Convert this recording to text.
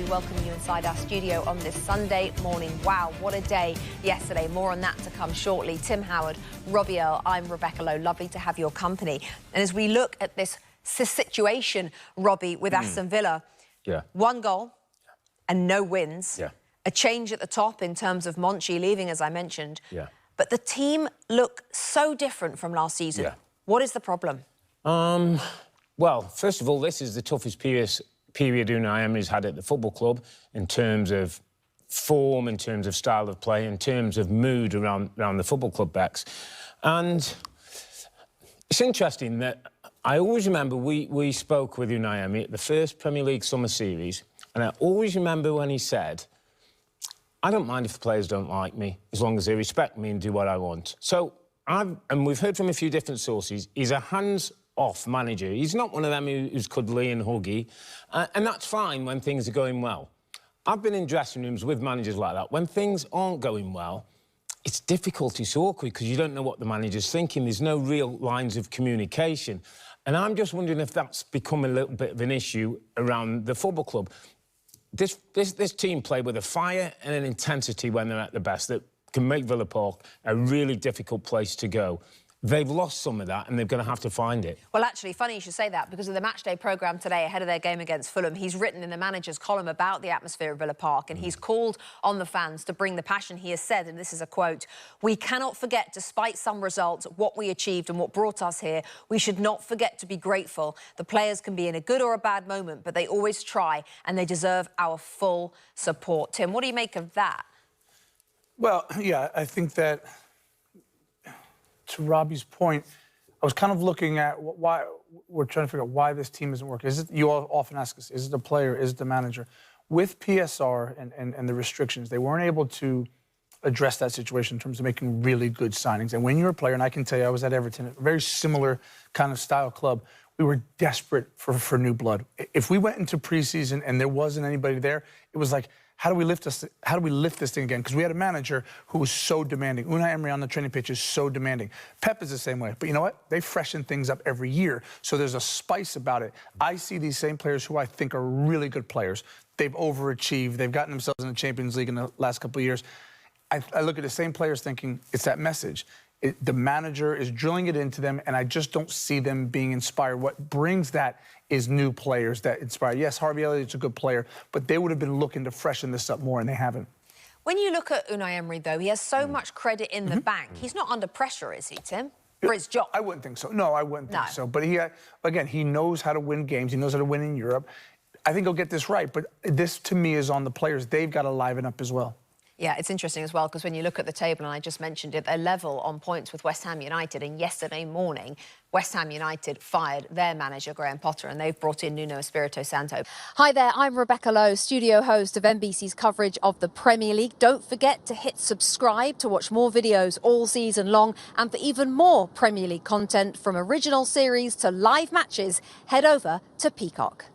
welcome you inside our studio on this Sunday morning. Wow, what a day yesterday. More on that to come shortly. Tim Howard, Robbie Earle, I'm Rebecca Lowe. Lovely to have your company. And as we look at this situation, Robbie, with Aston Villa, one goal and no wins. A change at the top in terms of Monchi leaving, as I mentioned. But the team look so different from last season. What is the problem? Well, first of all, this is the toughest period Unai Emery's had at the football club in terms of form, in terms of style of play, in terms of mood around the football club backs. And it's interesting that I always remember we spoke with Unai Emery at the first Premier League Summer Series, and I always remember when he said, I don't mind if the players don't like me, as long as they respect me and do what I want. So, and we've heard from a few different sources, he's a hands-off manager. He's not one of them who's cuddly and huggy, and that's fine when things are going well. I've been in dressing rooms with managers like that. When things aren't going well, it's difficult, it's awkward, because you don't know what the manager's thinking. There's no real lines of communication. And I'm just wondering if that's become a little bit of an issue around the football club. This team play with a fire and an intensity when they're at their best that can make Villa Park a really difficult place to go. They've lost some of that and they're going to have to find it. Well, actually, funny you should say that, because of the matchday programme today ahead of their game against Fulham, he's written in the manager's column about the atmosphere of Villa Park, and he's called on the fans to bring the passion. He has said, and this is a quote, "We cannot forget, despite some results, what we achieved and what brought us here. We should not forget to be grateful. The players can be in a good or a bad moment, but they always try, and they deserve our full support." Tim, what do you make of that? Well, yeah, I think that, to Robbie's point, I was kind of looking at why we're trying to figure out why this team isn't working. Is it, you all often ask us, is it the player, is it the manager? With PSR and the restrictions, they weren't able to address that situation in terms of making really good signings. And when you're a player, and I can tell you, I was at Everton, a very similar kind of style club, we were desperate for new blood. If we went into preseason and there wasn't anybody there, it was like, how do we lift this thing again? Because we had a manager who was so demanding. Unai Emery on the training pitch is so demanding. Pep is the same way. But you know what? They freshen things up every year. So there's a spice about it. I see these same players who I think are really good players. They've overachieved. They've gotten themselves in the Champions League in the last couple of years. I look at the same players thinking, it's that message. The manager is drilling it into them, and I just don't see them being inspired. What brings that is new players that inspire. Yes, Harvey Elliott's a good player, but they would have been looking to freshen this up more, and they haven't. When you look at Unai Emery, though, he has so much credit in the bank. He's not under pressure, is he, Tim, for his job? I wouldn't think so. No, I wouldn't think so. But again, he knows how to win games. He knows how to win in Europe. I think he'll get this right, but this, to me, is on the players. They've got to liven up as well. Yeah, it's interesting as well, because when you look at the table, and I just mentioned it, they're level on points with West Ham United, and yesterday morning, West Ham United fired their manager, Graham Potter, and they've brought in Nuno Espirito Santo. Hi there, I'm Rebecca Lowe, studio host of NBC's coverage of the Premier League. Don't forget to hit subscribe to watch more videos all season long, and for even more Premier League content, from original series to live matches, head over to Peacock.